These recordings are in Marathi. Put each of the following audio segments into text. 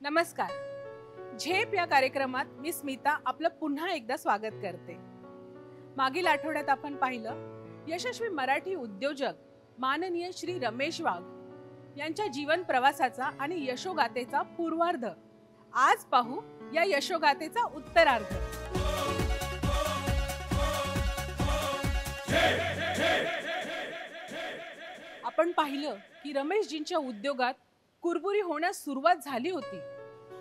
नमस्कार. झेप या कार्यक्रमात मी स्मिता आपलं पुन्हा एकदा स्वागत करते. मागील आठवड्यात आपण पाहिलं यशस्वी मराठी उद्योजक माननीय श्री रमेश वाघ यांच्या जीवन प्रवासाचा आणि यशोगाथेचा पूर्वार्ध. आज पाहू या यशोगाथेचा उत्तरार्ध. आपण पाहिलं की रमेशजींच्या उद्योगात कुरबुरी होण्यास सुरुवात झाली होती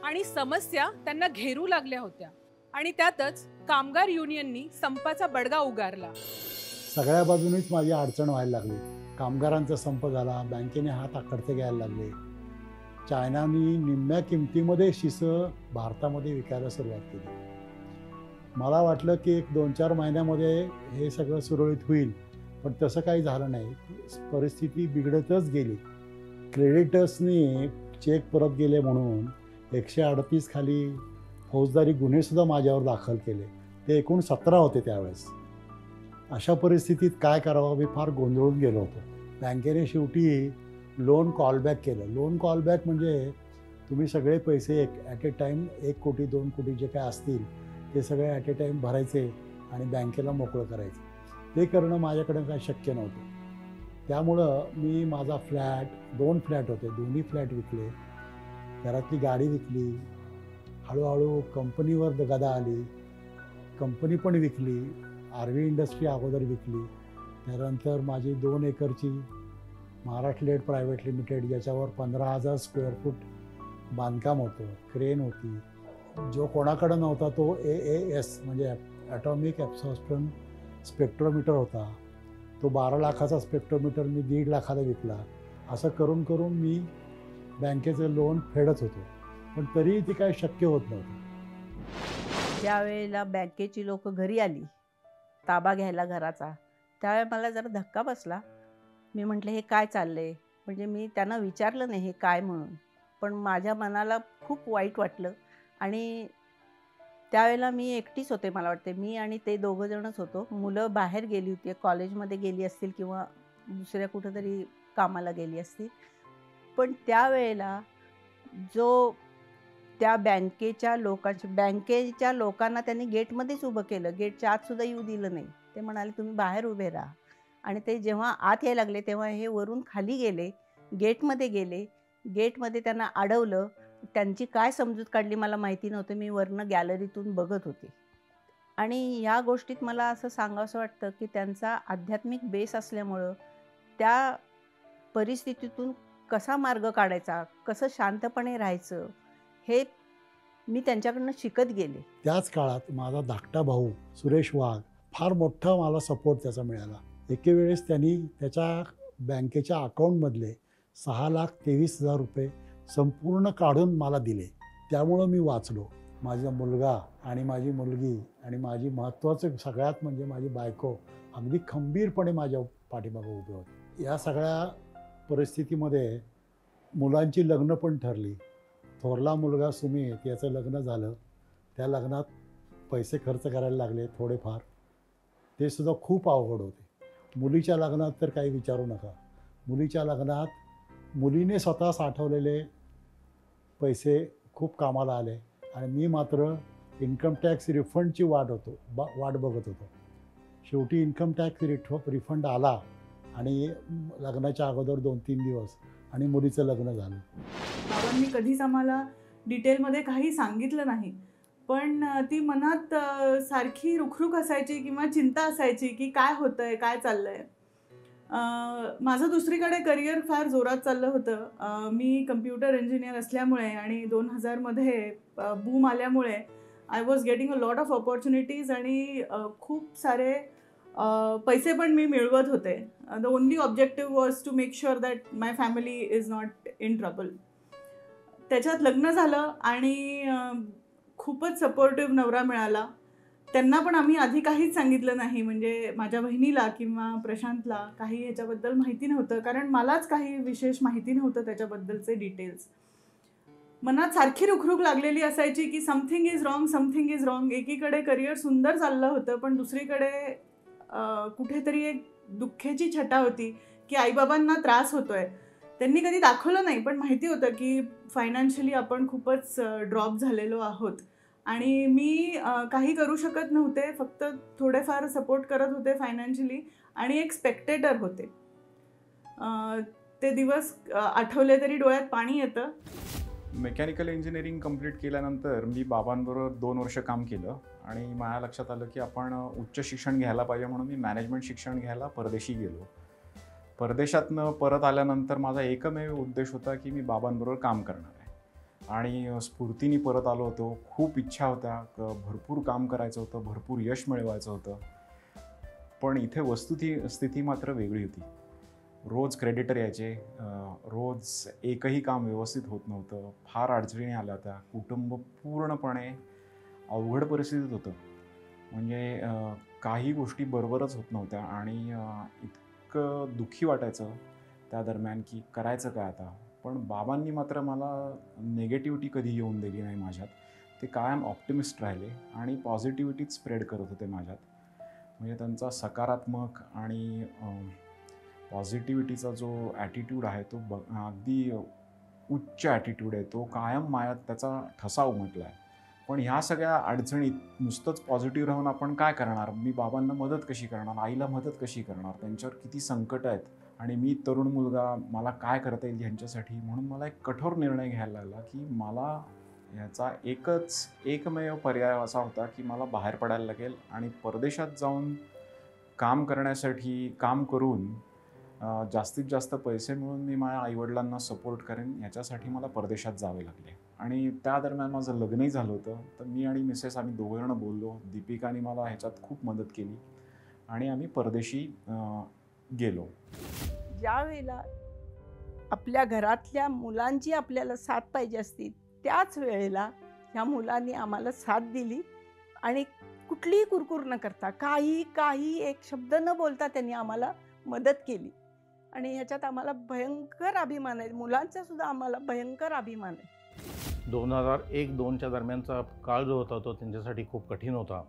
आणि समस्या त्यांना घेरू लागल्या होत्या आणि त्यातच कामगार युनियननी संपाचा बडगा उगारला. सगळ्या बाजूनीच माझी अडचण व्हायला लागली. कामगारांचा संप झाला, बँकेने हात आखडते घ्यायला लागले. चायनानी निम्म्या किमतीमध्ये शिसं भारतामध्ये विकायला सुरुवात केली. मला वाटलं की एक 2-4 महिन्यामध्ये हे सगळं सुरळीत होईल, पण तसं काही झालं नाही. परिस्थिती बिघडतच गेली. क्रेडिटर्सनी चेक परत गेले म्हणून 138 खाली फौजदारी गुन्हेसुद्धा माझ्यावर दाखल केले. ते एकूण 17 होते त्यावेळेस. अशा परिस्थितीत काय करावं मी फार गोंधळून गेलो होतो. बँकेने शेवटी लोन कॉलबॅक केलं. लोन कॉलबॅक म्हणजे तुम्ही सगळे पैसे ॲट ए टाईम 1 कोटी 2 कोटी जे काय असतील ते सगळे ॲट ए टाईम भरायचे आणि बँकेला मोकळं करायचं. ते करणं माझ्याकडे काही शक्य नव्हतं. त्यामुळं मी माझा फ्लॅट, 2 फ्लॅट होते, दोन्ही फ्लॅट विकले. घरातली गाडी विकली. हळूहळू कंपनीवर गदा आली. कंपनी पण विकली. RV इंडस्ट्री अगोदर विकली. त्यानंतर माझी 2 एकरची महाराष्ट्र लेड प्रायव्हेट लिमिटेड, ज्याच्यावर 15,000 स्क्वेअर फूट बांधकाम होतं, क्रेन होती. जो कोणाकडं नव्हता तो AAS म्हणजे ॲटॉमिक ॲब्सॉर्प्शन स्पेक्ट्रोमीटर होता. तो 12 लाखाचा स्पेक्ट्रोमीटर मी 1.5 लाखाला विकला. असं करून करून मी बँकेचं लोन फेडत होतो, पण तरीही ती काही शक्य होत नव्हतं. ज्यावेळेला बँकेची लोक घरी आली ताबा घ्यायला घराचा, त्यावेळेला मला जरा धक्का बसला. मी म्हटलं हे काय चाललंय, म्हणजे मी त्यांना विचारलं नाही हे काय म्हणून, पण माझ्या मनाला खूप वाईट वाटलं. आणि त्यावेळेला मी एकटीच होते, मला वाटते मी आणि ते 2 जणच होतो. मुलं बाहेर गेली होती, कॉलेजमध्ये गेली असतील किंवा दुसऱ्या कुठंतरी कामाला गेली असतील. पण त्यावेळेला जो त्या बँकेच्या लोकांना त्यांनी गेटमध्येच उभं केलं. गेटच्या आतसुद्धा येऊ दिलं नाही. ते म्हणाले तुम्ही बाहेर उभे राहा. आणि ते जेव्हा आत यायला लागले तेव्हा हे वरून खाली गेले, गेटमध्ये गेले. गेटमध्ये त्यांना अडवलं. त्यांची काय समजूत काढली मला माहिती नव्हतं. मी वरनं गॅलरीतून बघत होते. आणि या गोष्टीत मला असं सांगावंसं वाटतं की त्यांचा आध्यात्मिक बेस असल्यामुळं त्या परिस्थितीतून कसा मार्ग काढायचा, कसं शांतपणे राहायचं, हे मी त्यांच्याकडनं शिकत गेले. त्याच काळात माझा धाकटा भाऊ सुरेश वाघ, फार मोठा मला सपोर्ट त्याचा मिळाला. एके वेळेस त्यांनी त्याच्या बँकेच्या अकाउंटमधले 6,23,000 रुपये संपूर्ण काढून मला दिले. त्यामुळं मी वाचलो. माझा मुलगा आणि माझी मुलगी आणि माझी महत्त्वाचं सगळ्यात म्हणजे माझी बायको अगदी खंबीरपणे माझ्या पाठीमागं उभे होते. या सगळ्या परिस्थितीमध्ये मुलांची लग्न पण ठरली. थोरला मुलगा सुमित याचं लग्न झालं. त्या लग्नात पैसे खर्च करायला लागले थोडेफार. ते सुद्धा खूप अवघड होते. मुलीच्या लग्नात तर काही विचारू नका. मुलीच्या लग्नात मुलीने स्वतः साठवलेले पैसे खूप कामाला आले आणि मी मात्र इन्कम टॅक्स रिफंडची वाट बघत होतो. शेवटी इन्कम टॅक्स रिफंड आला आणि लग्नाच्या अगोदर 2-3 दिवस आणि मुलीचं लग्न झालं. बाबांनी कधीच आम्हाला डिटेलमध्ये काही सांगितलं नाही, पण ती मनात सारखी रुखरुख असायची किंवा चिंता असायची की काय होतंय, काय चाललंय. माझं दुसरीकडे करिअर फार जोरात चाललं होतं. मी कम्प्युटर इंजिनियर असल्यामुळे आणि 2000मध्ये बूम आल्यामुळे I was getting a lot of opportunities आणि खूप सारे पैसे पण मी मिळवत होते. The only objective was to make sure that my family is not in trouble. त्याच्यात लग्न झालं आणि खूपच सपोर्टिव्ह नवरा मिळाला. त्यांना पण आम्ही आधी काहीच सांगितलं नाही, म्हणजे माझ्या बहिणीला किंवा प्रशांतला काही ह्याच्याबद्दल माहिती नव्हतं, कारण मलाच काही विशेष माहिती नव्हतं त्याच्याबद्दलचे डिटेल्स. मनात सारखी रुखरुख लागलेली असायची की something is wrong, something is wrong. एकीकडे करिअर सुंदर चाललं होतं, पण दुसरीकडे कुठेतरी एक दुःखाची छटा होती की आईबाबांना त्रास होतोय. त्यांनी कधी दाखवलं नाही, पण माहिती होतं की फायनान्शियली आपण खूपच ड्रॉप झालेलो आहोत आणि मी काही करू शकत नव्हते. फक्त थोडेफार सपोर्ट करत होते फायनान्शियली आणि एक स्पेक्टेटर होते. ते दिवस आठवले तरी डोळ्यात पाणी येतं. मेकॅनिकल इंजिनिअरिंग कंप्लीट केल्यानंतर मी बाबांबरोबर 2 वर्ष काम केलं आणि माझ्या लक्षात आलं की आपण उच्च शिक्षण घ्यायला पाहिजे, म्हणून मी मॅनेजमेंट शिक्षण घ्यायला परदेशी गेलो. परदेशातनं परत आल्यानंतर माझा एकमेव उद्देश होता की मी बाबांबरोबर काम करणार आहे आणि स्फूर्तीने परत आलो होतो. खूप इच्छा होत्या, भरपूर काम करायचं होतं, भरपूर यश मिळवायचं होतं. पण इथे स्थिती मात्र वेगळी होती. रोज क्रेडिटर यायचे, रोज एकही काम व्यवस्थित होत नव्हतं, फार अडचणी आल्या होत्या. कुटुंब पूर्णपणे अवघड परिस्थितीत होतं, म्हणजे काही गोष्टी बरोबरच होत नव्हत्या आणि इतकं दुःखी वाटायचं त्या दरम्यान की करायचं काय आता. पण बाबांनी मात्र मला निगेटिव्हिटी कधी येऊन दिली नाही माझ्यात. ते कायम ऑप्टिमिस्ट राहिले आणि पॉझिटिव्हिटीच स्प्रेड करत होते माझ्यात. म्हणजे त्यांचा सकारात्मक आणि पॉझिटिव्हिटीचा जो ॲटिट्यूड आहे तो अगदी उच्च ॲटिट्यूड आहे. तो कायम मायात त्याचा ठसा उमटला आहे. पण ह्या सगळ्या अडचणीत नुसतंच पॉझिटिव्ह राहून आपण काय करणार? मी बाबांना मदत कशी करणार? आईला मदत कशी करणार? त्यांच्यावर किती संकट आहेत आणि मी तरुण मुलगा, मला काय करता येईल ह्यांच्यासाठी? म्हणून मला एक कठोर निर्णय घ्यायला लागला की मला ह्याचा एकमेव पर्याय असा होता की मला बाहेर पडायला लागेल आणि परदेशात जाऊन काम करून जास्तीत जास्त पैसे मिळून मी माझ्या आईवडिलांना सपोर्ट करेन, याच्यासाठी मला परदेशात जावे लागले. आणि त्या दरम्यान माझं लग्नही झालं होतं. तर मी आणि मिसेस आम्ही दोघंजणं बोललो. दीपिकाने मला ह्याच्यात खूप मदत केली आणि आम्ही परदेशी गेलो. ज्या वेळेला आपल्या घरातल्या मुलांची आपल्याला साथ पाहिजे असती, त्याच वेळेला ह्या मुलांनी आम्हाला साथ दिली आणि कुठलीही कुरकुर न करता, काही एक शब्द न बोलता त्यांनी आम्हाला मदत केली आणि ह्याच्यात आम्हाला भयंकर अभिमान आहे. मुलांचा सुद्धा आम्हाला भयंकर अभिमान आहे. 2001-2च्या दरम्यानचा काळ जो होता तो त्यांच्यासाठी खूप कठीण होता.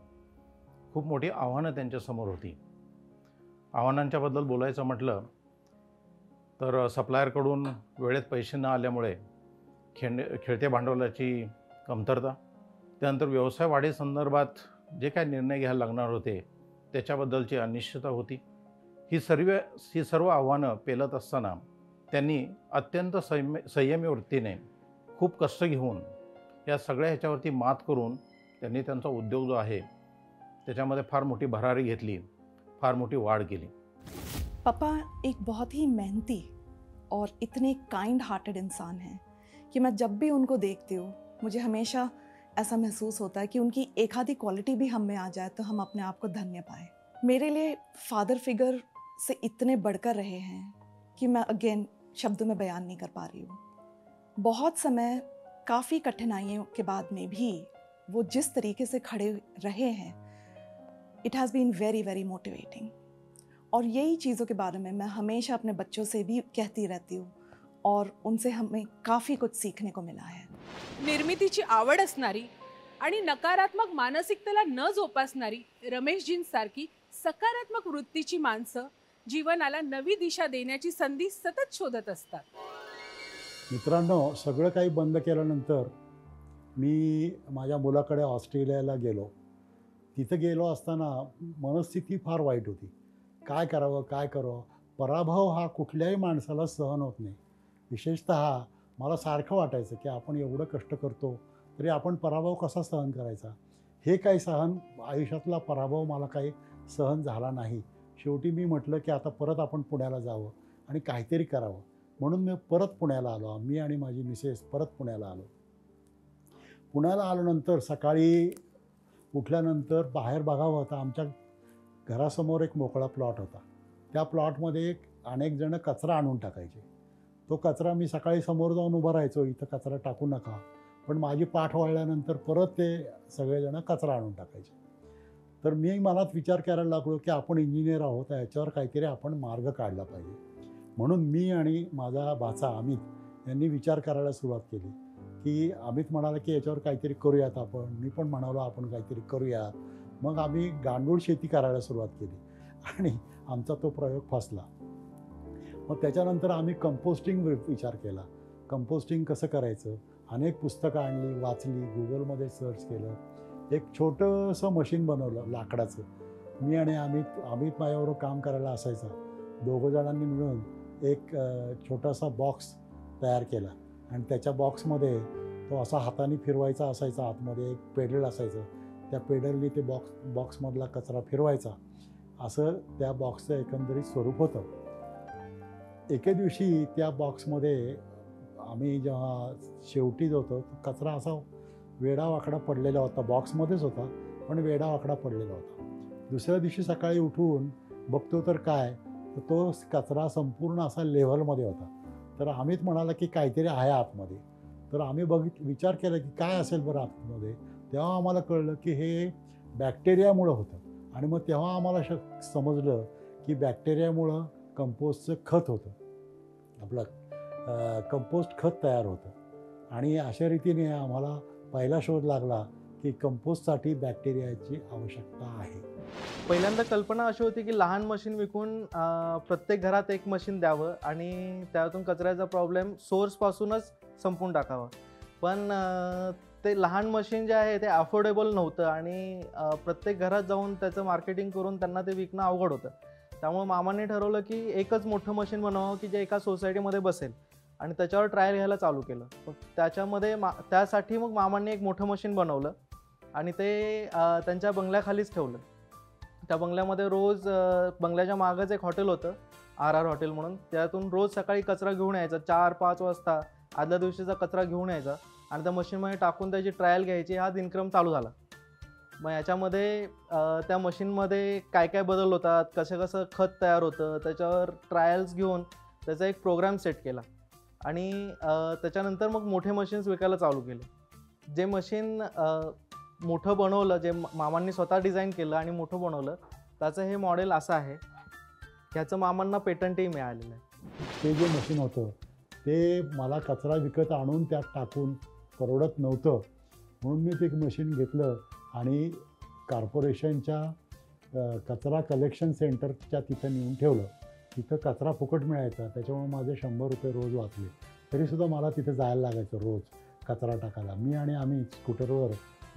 खूप मोठी आव्हानं त्यांच्यासमोर होती. आव्हानांच्याबद्दल बोलायचं म्हटलं तर सप्लायरकडून वेळेत पैसे न आल्यामुळे खेळत्या भांडवलाची कमतरता, त्यानंतर व्यवसाय वाढीसंदर्भात जे काय निर्णय घ्यायला लागणार होते त्याच्याबद्दलची अनिश्चितता होती. ही सर्व आव्हानं पेलत असताना त्यांनी अत्यंत संयमी वृत्तीने खूप कष्ट घेऊन या सगळ्या ह्याच्यावरती मात करून त्यांनी त्यांचा उद्योग जो आहे त्याच्यामध्ये फार मोठी भरारी घेतली, फार मोठी वाढ केली. पापा एक बहुत ही मेहनती और इतने काइंड हार्टेड इंसान हैं कि मैं जब भी उनको देखती हूँ मुझे हमेशा ऐसा महसूस होता है कि उनकी एक आधी क्वालिटी भी हम में आ जाए तो हम अपने आप को धन्य पाए. मेरे लिए फादर फिगर से इतने बढ़कर रहे हैं कि मैं अगेन शब्दों में बयान नहीं कर पा रही हूँ. बहुत समय काफ़ी कठिनाइयों के बाद में भी वो जिस तरीके से खड़े रहे हैं, it has been very very motivating. और यही चीज़ों के बारे में मैं हमेशा अपने बच्चों से भी कहती रहती हूँ और उनसे हमें काफ़ी कुछ सीखने को मिला है. निर्मितीची आवड असणारी आणि नकारात्मक मानसिकतेला न जोपासणारी रमेशजींसारखी सकारात्मक वृत्तीची माणसं जीवनाला नवी दिशा देण्याची संधी सतत शोधत असतात. मित्रांनो, सगळं काही बंद केल्यानंतर मी माझ्या मुलाकडे ऑस्ट्रेलियाला गेलो. तिथं गेलो असताना मनस्थिती फार वाईट होती. काय करावं? पराभव हा कुठल्याही माणसाला सहन होत नाही. विशेषतः मला सारखं वाटायचं की आपण एवढं कष्ट करतो तरी आपण पराभव कसा सहन करायचा. हे काही आयुष्यातला पराभव मला काही सहन झाला नाही. शेवटी मी म्हटलं की आता परत आपण पुण्याला जावं आणि काहीतरी करावं, म्हणून मी परत पुण्याला आलो. मी आणि माझी मिसेस परत पुण्याला आलो. पुण्याला आल्यानंतर सकाळी उठल्यानंतर बाहेर बघावं तर आमच्या घरासमोर एक मोकळा प्लॉट होता. त्या प्लॉटमध्ये अनेक जण कचरा आणून टाकायचे. तो कचरा मी सकाळी समोर जाऊन उभं राहायचो, इथं कचरा टाकू नका, पण माझी पाठ वळल्यानंतर परत ते सगळेजण कचरा आणून टाकायचे. तर मी मनात विचार करायला लागलो की आपण इंजिनियर आहोत, याच्यावर काहीतरी आपण मार्ग काढला पाहिजे. म्हणून मी आणि माझा भाचा अमित यांनी विचार करायला सुरुवात केली की अमित म्हणाला की याच्यावर काहीतरी करूयात आपण. मी पण म्हणालो आपण काहीतरी करूयात. मग आम्ही गांडूळ शेती करायला सुरुवात केली आणि आमचा तो प्रयोग फसला. मग त्याच्यानंतर आम्ही कंपोस्टिंग विचार केला. कंपोस्टिंग कसं करायचं, अनेक पुस्तकं आणली, वाचली, गुगलमध्ये सर्च केलं. एक छोटंसं मशीन बनवलं लाकडाचं. मी आणि अमित माझ्याबरोबर काम करायला असायचा. दोघं जणांनी मिळून एक छोटासा बॉक्स तयार केला आणि त्याच्या बॉक्समध्ये तो असा हाताने फिरवायचा असायचा. आतमध्ये एक पेडल असायचं, त्या पेडलनी ते बॉक्समधला कचरा फिरवायचा. असं त्या बॉक्सचं एकंदरीत स्वरूप होतं. एके दिवशी त्या बॉक्समध्ये आम्ही जेव्हा शेवटी होतो, कचरा असा वेडावाकडा पडलेला होता. बॉक्समध्येच होता पण वेडावाकडा पडलेला होता. दुसऱ्या दिवशी सकाळी उठून बघतो तर काय, तर तो कचरा संपूर्ण असा लेव्हलमध्ये होता. तर अमित म्हणाला की काहीतरी आहे आतमध्ये. तर आम्ही विचार केला की काय असेल बरं आतमध्ये. तेव्हा आम्हाला कळलं की हे बॅक्टेरियामुळं होतं. आणि मग तेव्हा आम्हाला समजलं की बॅक्टेरियामुळं कंपोस्टचं खत होतं, आपलं कंपोस्ट खत तयार होतं. आणि अशा रीतीने आम्हाला पहिला शोध लागला की कंपोस्टसाठी बॅक्टेरियाची आवश्यकता आहे. पहिल्यांदा कल्पना अशी होती की लहान मशीन विकून प्रत्येक घरात एक मशीन द्यावं आणि त्यातून कचऱ्याचा प्रॉब्लेम सोर्सपासूनच संपून टाकावा. पण ते लहान मशीन जे आहे ते अफोर्डेबल नव्हतं आणि प्रत्येक घरात जाऊन त्याचं मार्केटिंग करून त्यांना ते विकणं अवघड होतं. त्यामुळे मामांनी ठरवलं की एकच मोठं मशीन बनवावं की जे एका सोसायटीमध्ये बसेल आणि त्याच्यावर ट्रायल घ्यायला चालू केलं. त्याच्यामध्ये त्यासाठी मग मामांनी एक मोठं मशीन बनवलं आणि ते त्यांच्या बंगल्याखालीच ठेवलं. त्या बंगल्यामध्ये रोज बंगल्याच्या मागच एक हॉटेल होतं, RR हॉटेल म्हणून. त्यातून रोज सकाळी कचरा घेऊन यायचा 4-5 वाजता. आदल्या दिवशीचा कचरा घेऊन यायचा आणि त्या मशीनमध्ये टाकून त्याची ट्रायल घ्यायची. हा दिनक्रम चालू झाला. मग याच्यामध्ये त्या मशीनमध्ये काय काय बदल होतात, कसं खत तयार होतं, त्याच्यावर ट्रायल्स घेऊन त्याचा एक प्रोग्राम सेट केला आणि त्याच्यानंतर मग मोठे मशीन्स विकायला चालू केले. जे मशीन मोठं बनवलं, जे मामांनी स्वतः डिझाईन केलं आणि मोठं बनवलं, त्याचं हे मॉडेल असं आहे. ह्याचं मामांना पेटंटही मिळालेलं आहे. ते जे मशीन होतं ते मला कचरा विकत आणून त्यात टाकून परवडत नव्हतं, म्हणून मी ते मशीन घेतलं आणि कॉर्पोरेशनच्या कचरा कलेक्शन सेंटरच्या तिथं नेऊन ठेवलं. तिथं कचरा फुकट मिळायचा, त्याच्यामुळे माझे 100 रुपये रोज वाचले. तरीसुद्धा मला तिथे जायला लागायचं रोज कचरा टाकायला. मी आणि आम्ही स्कूटरवर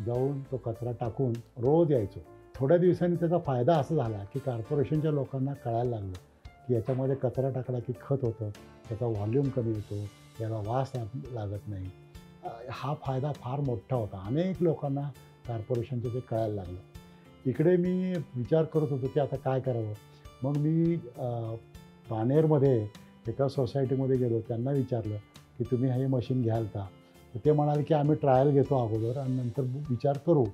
जाऊन तो कचरा टाकून रोज यायचो. थोड्या दिवसांनी त्याचा फायदा असा झाला की कॉर्पोरेशनच्या लोकांना कळायला लागलं की याच्यामध्ये कचरा टाकला की खत होतं, त्याचा व्हॉल्यूम कमी होतो, याला वास लागत नाही. हा फायदा फार मोठा होता. अनेक लोकांना कॉर्पोरेशनचं ते कळायला लागलं. इकडे मी विचार करत होतो की आता काय करावं. मग मी बाणेरमध्ये एका सोसायटीमध्ये गेलो. त्यांना विचारलं की तुम्ही हे मशीन घ्याल का. तर ते म्हणाले की आम्ही ट्रायल घेतो अगोदर आणि नंतर विचार करू.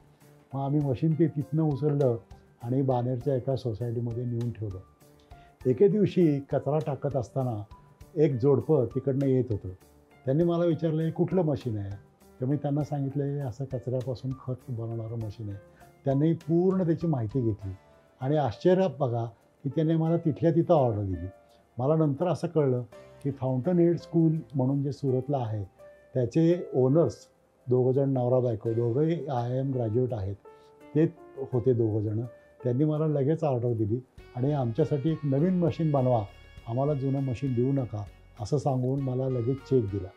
मग आम्ही मशीन ते तिथनं उचललं आणि बाणेरच्या एका सोसायटीमध्ये नेऊन ठेवलं. एके दिवशी कचरा टाकत असताना एक जोडपं तिकडनं येत होतं. त्यांनी मला विचारलं हे कुठलं मशीन आहे. तर मी त्यांना सांगितलं हे असं कचऱ्यापासून खत बनवणारं मशीन आहे. त्यांनी पूर्ण त्याची माहिती घेतली आणि आश्चर्य बघा की त्याने मला तिथल्या तिथं ऑर्डर दिली. मला नंतर असं कळलं की फाउंटन हेड स्कूल म्हणून जे सुरतला आहे त्याचे ओनर्स दोघंजण नवरा बायको, दोघंही IIM ग्रॅज्युएट आहेत. ते होते दोघंजणं. त्यांनी मला लगेच ऑर्डर दिली आणि आमच्यासाठी एक नवीन मशीन बनवा, आम्हाला जुनं मशीन देऊ नका असं सांगून मला लगेच चेक दिला.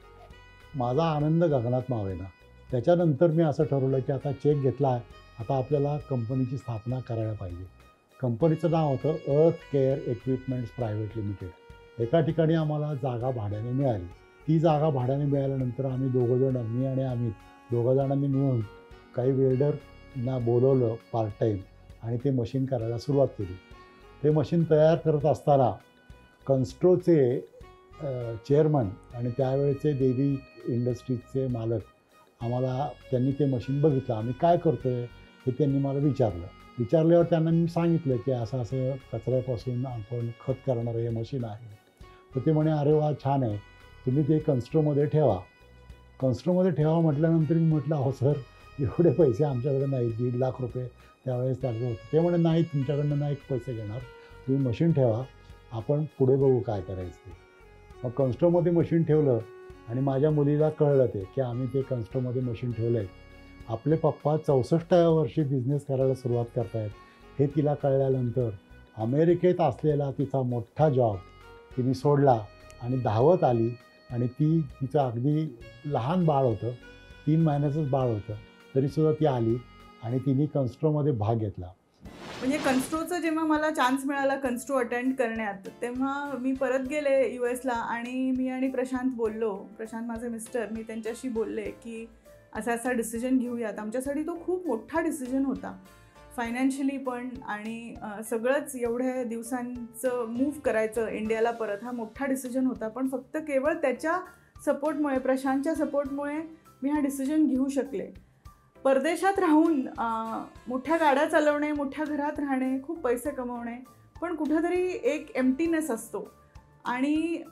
माझा आनंद गगनात मावेना. त्याच्यानंतर मी असं ठरवलं की आता चेक घेतला आहे, आता आपल्याला कंपनीची स्थापना करायला पाहिजे. कंपनीचं नाव होतं अर्थ केअर इक्विपमेंट्स प्रायव्हेट लिमिटेड. एका ठिकाणी आम्हाला जागा भाड्याने मिळाली. ती जागा भाड्याने मिळाल्यानंतर आम्ही दोघंजण, मी आणि अमित दोघंजणांनी मिळून काही वेल्डरना बोलवलं पार्ट टाईम आणि ते मशीन करायला सुरुवात केली. ते मशीन तयार करत असताना कन्स्ट्रोचे चेअरमन आणि त्यावेळेचे देवी इंडस्ट्रीजचे मालक आम्हाला त्यांनी ते मशीन बघितलं. आम्ही काय करतो आहे हे त्यांनी मला विचारल्यावर त्यांना मी सांगितलं की असं असं कचऱ्यापासून आपण खत करणारं हे मशीन आहे. तर ते म्हणे अरे वा छान आहे, तुम्ही ते कन्स्ट्रोमध्ये ठेवा. कन्स्ट्रोमध्ये ठेवा म्हटल्यानंतर मी म्हटलं अहो सर एवढे पैसे आमच्याकडे नाही, 1.5 लाख रुपये त्यावेळेस त्याचं होतं. ते म्हणे नाही तुमच्याकडनं नाही पैसे घेणार, तुम्ही मशीन ठेवा, आपण पुढे बघू काय करायचं ते. मग कन्स्ट्रोमध्ये मशीन ठेवलं आणि माझ्या मुलीला कळलं ते की आम्ही ते कन्स्ट्रोमध्ये मशीन ठेवलं आहे. आपले पप्पा 64व्या वर्षी बिझनेस करायला सुरुवात करतायत हे तिला कळल्यानंतर अमेरिकेत असलेला तिचा मोठा जॉब तिने सोडला आणि धावत आली. आणि तिचं अगदी लहान बाळ होतं, 3 महिन्याचंच बाळ होतं, तरीसुद्धा ती आली आणि तिने कन्स्ट्रोमध्ये भाग घेतला. म्हणजे कन्स्ट्रोचं जेव्हा मला चान्स मिळाला कन्स्ट्रो अटेंड करण्यात, तेव्हा मी परत गेले US ला आणि मी आणि प्रशांत बोललो. प्रशांत माझे मिस्टर, मी त्यांच्याशी बोलले की असा डिसिजन घेऊयात. आमच्यासाठी तो खूप मोठा डिसिजन होता, फायनान्शियली पण, आणि सगळंच एवढ्या दिवसांचं मूव्ह करायचं इंडियाला परत, हा मोठा डिसिजन होता. पण फक्त केवळ त्याच्या सपोर्टमुळे, प्रशांतच्या सपोर्टमुळे मी हा डिसिजन घेऊ शकले. परदेशात राहून मोठ्या गाड्या चालवणे, मोठ्या घरात राहणे, खूप पैसे कमवणे, पण कुठंतरी एक एम्प्टीनेस असतो. आणि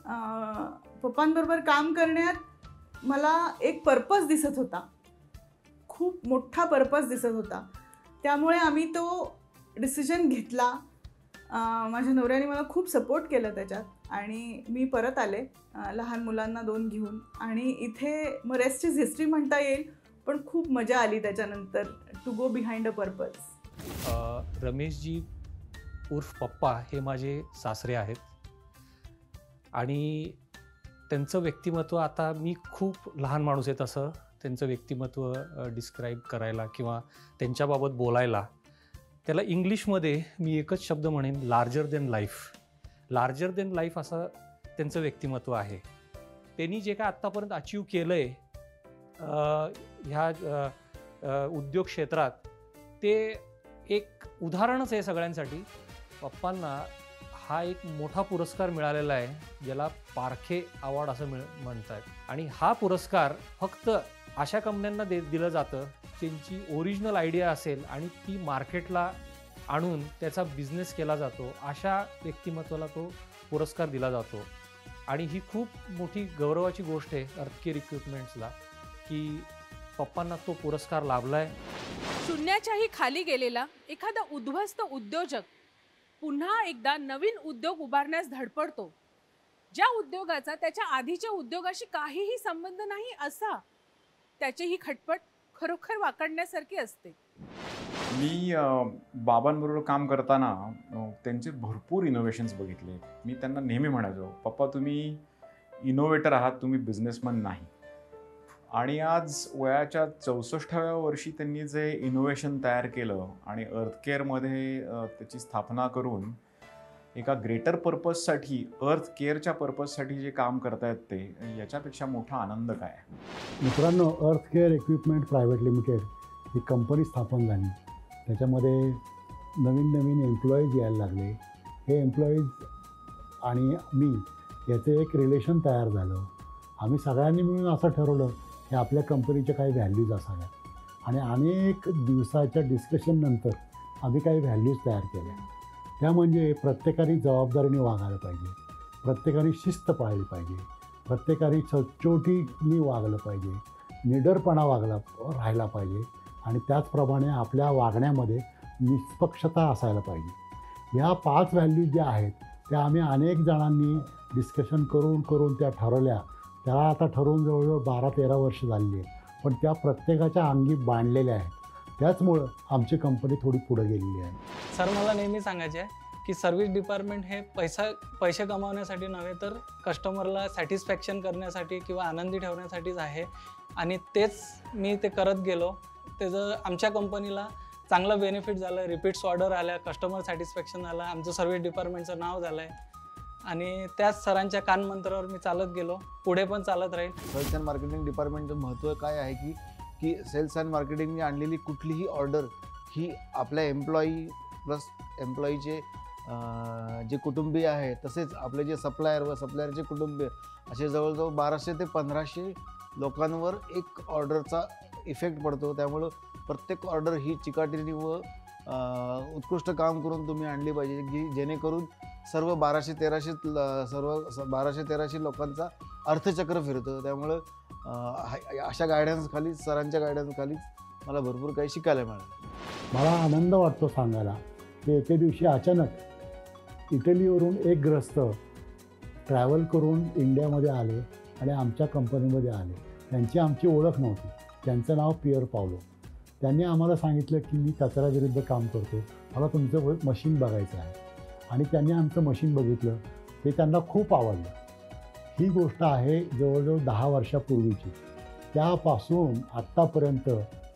पप्पांबरोबर काम करण्यात मला एक पर्पज दिसत होता, खूप मोठा पर्पज दिसत होता. त्यामुळे आम्ही तो डिसिजन घेतला. माझ्या नवऱ्याने मला खूप सपोर्ट केलं त्याच्यात आणि मी परत आले लहान मुलांना 2 घेऊन. आणि इथे मग रेस्ट इज हिस्ट्री म्हणता येईल, पण खूप मजा आली त्याच्यानंतर, to go behind a purpose. रमेशजी उर्फ पप्पा हे माझे सासरे आहेत आणि त्यांचं व्यक्तिमत्व, आता मी खूप लहान माणूस आहे तसं त्यांचं व्यक्तिमत्व डिस्क्राईब करायला किंवा त्यांच्याबाबत बोलायला, त्याला इंग्लिशमध्ये मी एकच शब्द म्हणेन, larger than life. Larger than life असं त्यांचं व्यक्तिमत्व आहे. त्यांनी जे काय आत्तापर्यंत अचीव केलं आहे ह्या उद्योग क्षेत्रात, ते एक उदाहरणच आहे सगळ्यांसाठी. पप्पांना हा एक मोठा पुरस्कार मिळालेला आहे, ज्याला पारखे अवॉर्ड असं म्हणतात. आणि हा पुरस्कार फक्त अशा कंपन्यांना दिलं जातं त्यांची ओरिजिनल आयडिया असेल आणि ती मार्केटला आणून त्याचा बिझनेस केला जातो, अशा व्यक्तिमत्वाला तो पुरस्कार दिला जातो. आणि ही खूप मोठी गौरवाची गोष्ट आहे अर्थकेअर इक्विपमेंट्सला की पप्पांना तो पुरस्कार लाभला आहे. शून्याच्याही खाली गेलेला एखादा उद्ध्वस्त उद्योजक पुन्हा एकदा नवीन उद्योग उभारण्यास धडपडतो, ज्या उद्योगाचा त्याच्या आधीच्या उद्योगाशी काहीही संबंध नाही असा. त्याची ही खटपट खरोखर वाकडण्यासारखी असते. मी बाबांबरोबर काम करताना त्यांचे भरपूर इनोव्हेशन्स बघितले. मी त्यांना नेहमी म्हणायचो, पप्पा तुम्ही इनोव्हेटर आहात, तुम्ही बिझनेसमन नाही. आणि आज वयाच्या 64व्या वर्षी त्यांनी जे इनोव्हेशन तयार केलं आणि अर्थकेअरमध्ये त्याची स्थापना करून एका ग्रेटर पर्पजसाठी, अर्थकेअरच्या पर्पजसाठी जे काम करतायत ते, याच्यापेक्षा मोठा आनंद काय. मित्रांनो, अर्थकेअर इक्विपमेंट प्रायव्हेट लिमिटेड ही कंपनी स्थापन झाली. त्याच्यामध्ये नवीन एम्प्लॉईज यायला लागले. हे एम्प्लॉईज आणि मी याचं एक रिलेशन तयार झालं. आम्ही सगळ्यांनी मिळून असं ठरवलं की आपल्या कंपनीच्या काही व्हॅल्यूज असाव्यात आणि अनेक दिवसाच्या डिस्कशननंतर आम्ही काही व्हॅल्यूज तयार केल्या. त्या म्हणजे प्रत्येकाने जबाबदारीने वागायला पाहिजे, प्रत्येकाने शिस्त पाळली पाहिजे, प्रत्येकाने सचोटीने वागलं पाहिजे, निडरपणा राहायला पाहिजे आणि त्याचप्रमाणे आपल्या वागण्यामध्ये निष्पक्षता असायला पाहिजे. ह्या 5 व्हॅल्यूज ज्या आहेत त्या आम्ही अनेक जणांनी डिस्कशन करून त्या ठरवल्या. त्याला आता ठरवून जवळजवळ 12-13 वर्ष झालेली आहे, पण त्या प्रत्येकाच्या अंगी बांधलेल्या आहेत. त्याचमुळं आमची कंपनी थोडी पुढे गेलेली आहे. सर मला नेहमी सांगायचे आहे की सर्व्हिस डिपार्टमेंट हे पैसे कमावण्यासाठी नव्हे तर कस्टमरला सॅटिस्फॅक्शन करण्यासाठी किंवा आनंदी ठेवण्यासाठीच आहे. आणि तेच मी ते करत गेलो. त्याचं आमच्या कंपनीला चांगलं बेनिफिट झालं, रिपीट्स ऑर्डर आल्या, कस्टमर सॅटिस्फॅक्शन झालं, आमचं सर्व्हिस डिपार्टमेंटचं नाव झालं आहे. आणि त्याच सरांच्या कानमंत्रावर मी चालत गेलो, पुढे पण चालत राहील. सेल्स अँड मार्केटिंग डिपार्टमेंटचं महत्त्व काय आहे की सेल्स अँड मार्केटिंगने आणलेली कुठलीही ऑर्डर ही आपल्या एम्प्लॉई प्लस एम्प्लॉईचे जे कुटुंबीय आहे, तसेच आपले जे सप्लायर व सप्लायरचे कुटुंबीय, असे जवळजवळ 1200 ते 1500 लोकांवर एक ऑर्डरचा इफेक्ट पडतो. त्यामुळं प्रत्येक ऑर्डर ही चिकाटीने व उत्कृष्ट काम करून तुम्ही आणली पाहिजे, की जेणेकरून सर्व 1200-1300 लोकांचा अर्थचक्र फिरतं. त्यामुळं अशा गायडन्सखाली, सरांच्या गायडन्सखालीच मला भरपूर काही शिकायला मिळालं. मला आनंद वाटतो सांगायला की एके दिवशी अचानक इटलीवरून एक ग्रस्त ट्रॅव्हल करून इंडियामध्ये आले आणि आमच्या कंपनीमध्ये आले. त्यांची आमची ओळख नव्हती. त्यांचं नाव पियर पावलो. त्यांनी आम्हाला सांगितलं की मी कचऱ्याविरुद्ध काम करतो, मला तुमचं मशीन बघायचं आहे. आणि त्यांनी आमचं मशीन बघितलं, ते त्यांना खूप आवडलं. ही गोष्ट आहे जवळजवळ 10 वर्षापूर्वीची. त्यापासून आत्तापर्यंत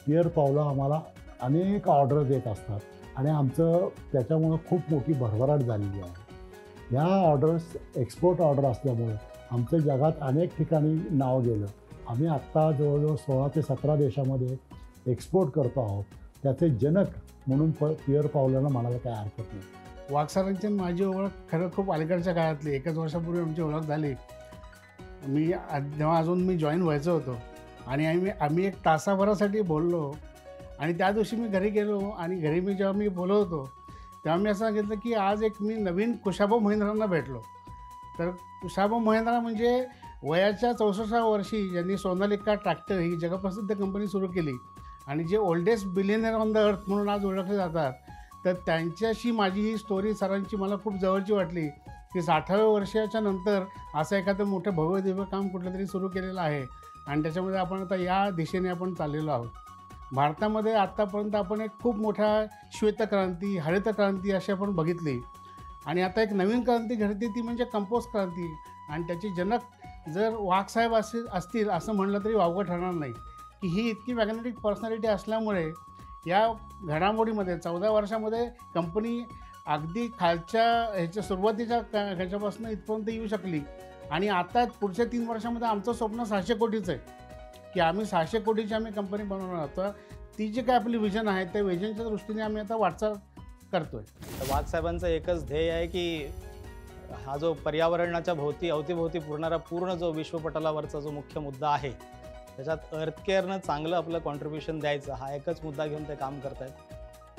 पियर पावलो आम्हाला अनेक ऑर्डर्स देत असतात आणि आमचं त्याच्यामुळं खूप मोठी भरभराट झालेली आहे. ह्या ऑर्डर्स एक्सपोर्ट ऑर्डर असल्यामुळे आमचं जगात अनेक ठिकाणी नाव गेलं. आम्ही आत्ता जवळजवळ 16 ते 17 देशामध्ये एक्सपोर्ट करतो आहोत. त्याचे जनक म्हणून पियर पावलोला म्हणायला काय हरकत नाही. वाघ सरांची माझी ओळख खरं खूप अलीकडच्या काळातली, 1 वर्षापूर्वी आमची ओळख झाली. जेव्हा अजून मी जॉईन व्हायचं होतो आणि आम्ही 1 तासाभरासाठी बोललो आणि त्या दिवशी मी घरी गेलो आणि घरी जेव्हा मी बोलत होतो तेव्हा मी असं सांगितलं की आज मी नवीन कुशाबा महिंद्रांना भेटलो. तर कुशाबा महिंद्रा म्हणजे वयाच्या 64व्या वर्षी ज्यांनी सोनालिका ट्रॅक्टर ही जगप्रसिद्ध कंपनी सुरू केली आणि जे oldest billionaire on the earth म्हणून आज ओळखले जातात. तर त्यांच्याशी माझी ही स्टोरी सरांची मला खूप जवळची वाटली की 60व्या वर्षाच्या नंतर असं एखादं मोठं भव्य दिव्य काम कुठलं तरी सुरू केलेलं आहे आणि त्याच्यामध्ये आपण आता या दिशेने आपण चाललेलो आहोत. भारतामध्ये आत्तापर्यंत आपण एक खूप मोठा श्वेतक्रांती, हरित क्रांती अशी आपण बघितली आणि आता एक नवीन क्रांती घडते, ती म्हणजे कंपोस्ट क्रांती. आणि त्याचे जनक जर वाघसाहेब असतील असं म्हणलं तरी वावगं ठरणार नाही की ही इतकी मॅग्नेटिक पर्सनॅलिटी असल्यामुळे या घडामोडीमध्ये 14 वर्षामध्ये कंपनी अगदी खालच्या सुरुवातीच्या ह्याच्यापासून इथपर्यंत येऊ शकली. आणि आता पुढच्या 3 वर्षामध्ये आमचं स्वप्न 600 कोटीचं आहे की आम्ही 600 कोटीची कंपनी बनवणार आहोत. तर ती जी काय आपली विजन आहे त्या विजनच्या दृष्टीने आम्ही आता वाटचाल करतोय. वाघ साहेबांचं एकच ध्येय आहे की हा जो पर्यावरणाच्या अवतीभोवती पुरणारा पूर्ण जो विश्वपटलावरचा जो मुख्य मुद्दा आहे त्याच्यात अर्थकेअरनं चांगलं आपलं कॉन्ट्रीब्युशन द्यायचं, हा एकच मुद्दा घेऊन ते काम करत आहेत.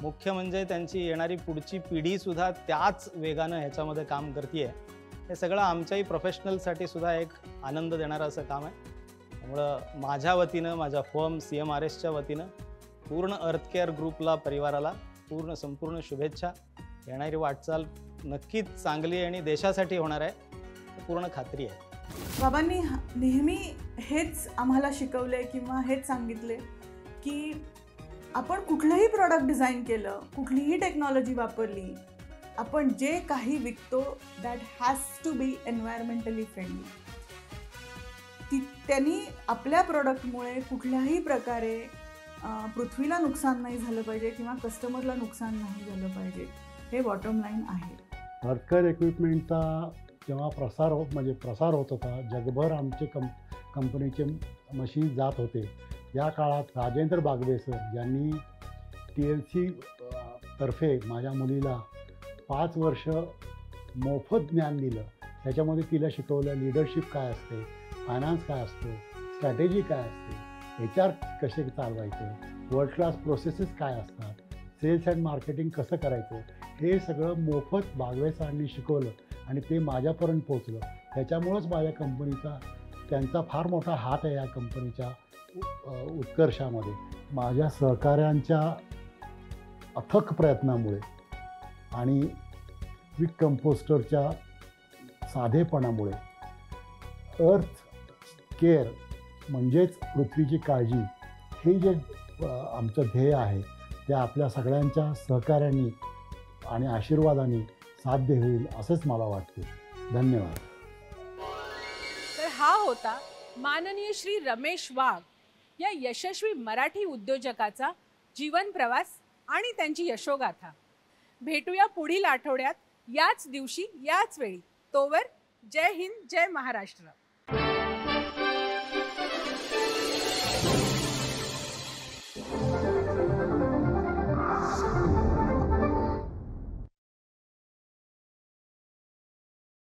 मुख्य म्हणजे त्यांची येणारी पुढची पिढीसुद्धा त्याच वेगानं ह्याच्यामध्ये काम करते आहे. हे सगळं आमच्याही प्रोफेशनलसाठी सुद्धा एक आनंद देणारं असं काम आहे. त्यामुळं माझ्या वतीनं, माझ्या फर्म CMRSच्या वतीनं पूर्ण अर्थकेअर ग्रुपला, परिवाराला संपूर्ण शुभेच्छा. येणारी वाटचाल नक्कीच चांगली आणि देशासाठी होणार आहे, पूर्ण खात्री आहे. बाबांनी नेहमी हेच आम्हाला शिकवले किंवा हेच सांगितले की आपण कुठलंही प्रॉडक्ट डिझाईन केलं, कुठलीही टेक्नॉलॉजी वापरली, आपण जे काही विकतो that has to be environmentally friendly. त्यांनी आपल्या प्रॉडक्टमुळे कुठल्याही प्रकारे पृथ्वीला नुकसान नाही झालं पाहिजे किंवा कस्टमरला नुकसान नाही झालं पाहिजे, हे बॉटम लाईन आहे. अर्थकेअर इक्विपमेंटचा जेव्हा प्रसार होत होता, जगभर आमचे कंपनीचे मशीन जात होते. या काळात राजेंद्र बागवे सर ज्यांनी TLC तर्फे माझ्या मुलीला 5 वर्ष मोफत ज्ञान दिलं. त्याच्यामध्ये तिला शिकवलं लीडरशिप काय असते, फायनान्स काय असतो, स्ट्रॅटेजी काय असते, HR कसे चालवायचं, वर्ल्ड क्लास प्रोसेसेस काय असतात, सेल्स अँड मार्केटिंग कसं करायचं, हे सगळं मोफत बागवे सरांनी शिकवलं आणि ते माझ्यापर्यंत पोचलं. त्याच्यामुळंच माझ्या कंपनीचा त्यांचा फार मोठा हात आहे या कंपनीच्या उत्कर्षामध्ये. माझ्या सहकाऱ्यांच्या अथक प्रयत्नामुळे आणि क्विक कंपोस्टरच्या साधेपणामुळे अर्थ केअर म्हणजेच पृथ्वीची काळजी हे जे आमचं ध्येय आहे ते आपल्या सगळ्यांच्या सहकार्याने आणि आशीर्वादाने साध्य होईल असंच मला वाटते. धन्यवाद. तर हा होता माननीय श्री रमेश वाघ या यशस्वी मराठी उद्योजकाचा जीवन प्रवास आणि त्यांची यशोगाथा. भेटूया पुढील आठवड्यात याच दिवशी याच वेळी. तोवर जय हिंद, जय महाराष्ट्र.